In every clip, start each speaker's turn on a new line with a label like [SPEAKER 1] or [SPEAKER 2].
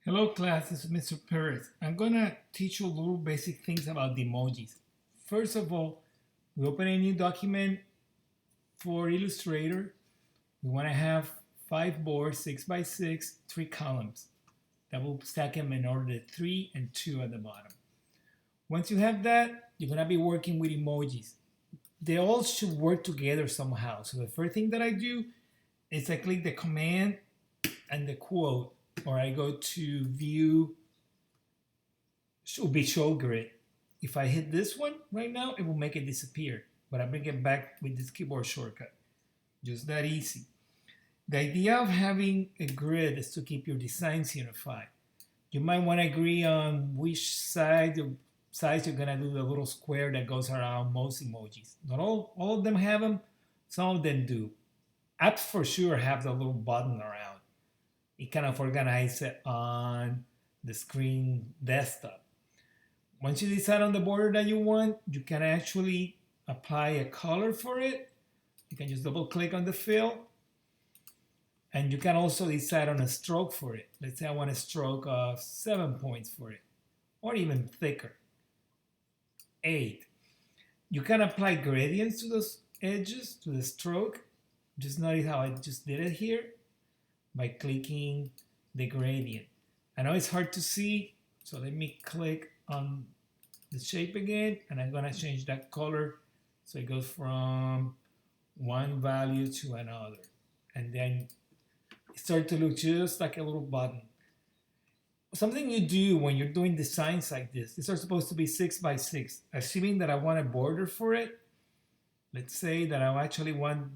[SPEAKER 1] Hello class, this is Mr. Perez. I'm gonna teach you a little basic things about the emojis. First of all, we open a new document for Illustrator. We wanna have 5 boards, 6 by 6, 3 columns. That will stack them in order 3 and 2 at the bottom. Once you have that, you're gonna be working with emojis. They all should work together somehow. So the first thing that I do is I click the command and the quote, or I go to view, should be show grid. If I hit this one right now, it will make it disappear, but I bring it back with this keyboard shortcut. Just that easy. The idea of having a grid is to keep your designs unified. You might want to agree on which size you're gonna do the little square that goes around most emojis. Not all of them have them, some of them do. Apps for sure have the little button around. It kind of organizes it on the screen desktop. Once you decide on the border that you want, you can actually apply a color for it. You can just double click on the fill, and you can also decide on a stroke for it. Let's say I want a stroke of 7 points for it, or even thicker, 8. You can apply gradients to those edges, to the stroke. Just notice how I just did it here by clicking the gradient. I know it's hard to see, so let me click on the shape again, and I'm gonna change that color so it goes from one value to another. And then it starts to look just like a little button. Something you do when you're doing designs like this, these are supposed to be 6 by 6. Assuming that I want a border for it, let's say that I actually want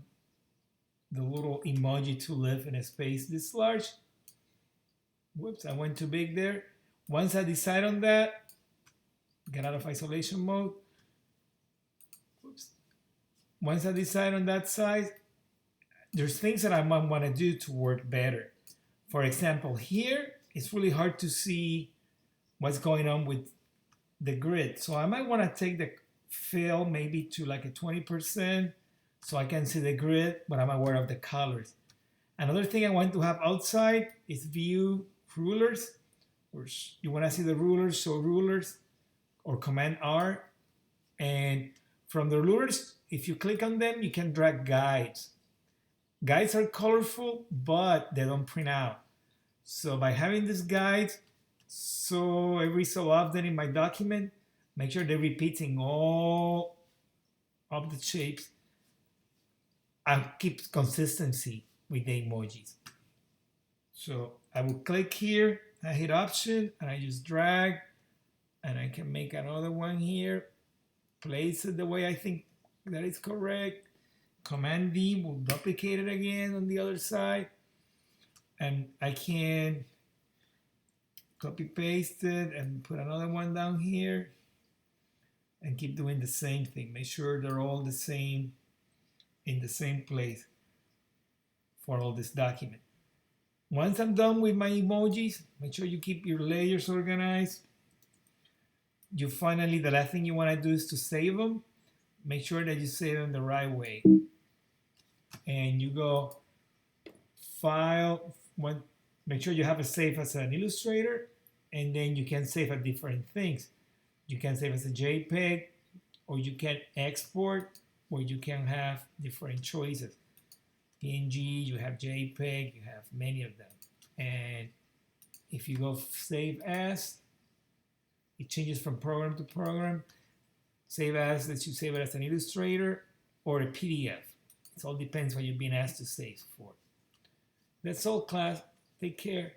[SPEAKER 1] the little emoji to live in a space this large. Whoops, I went too big there. Once I decide on that, get out of isolation mode. Whoops. Once I decide on that size, there's things that I might want to do to work better. For example, here, it's really hard to see what's going on with the grid. So I might want to take the fill maybe to like a 20%, so I can see the grid, but I'm aware of the colors. Another thing I want to have outside is view rulers. Or you want to see the rulers, show rulers, or Command R. And from the rulers, if you click on them, you can drag guides. Guides are colorful, but they don't print out. So by having these guides, so every so often in my document, make sure they're repeating all of the shapes. I keep consistency with the emojis. So I will click here, I hit option, and I just drag, and I can make another one here, place it the way I think that is correct. Command D will duplicate it again on the other side, and I can copy paste it and put another one down here and keep doing the same thing. Make sure they're all the same in the same place for all this document. Once I'm done with my emojis, make sure you keep your layers organized. The last thing you want to do is to save them. Make sure that you save them the right way. And you go File, make sure you have it saved as an Illustrator, and then you can save at different things. You can save as a JPEG, or you can export, or you can have different choices. PNG, you have JPEG, you have many of them. And if you go save as, it changes from program to program. Save as lets you save it as an Illustrator or a PDF. It all depends what you're being asked to save for. That's all, class. Take care.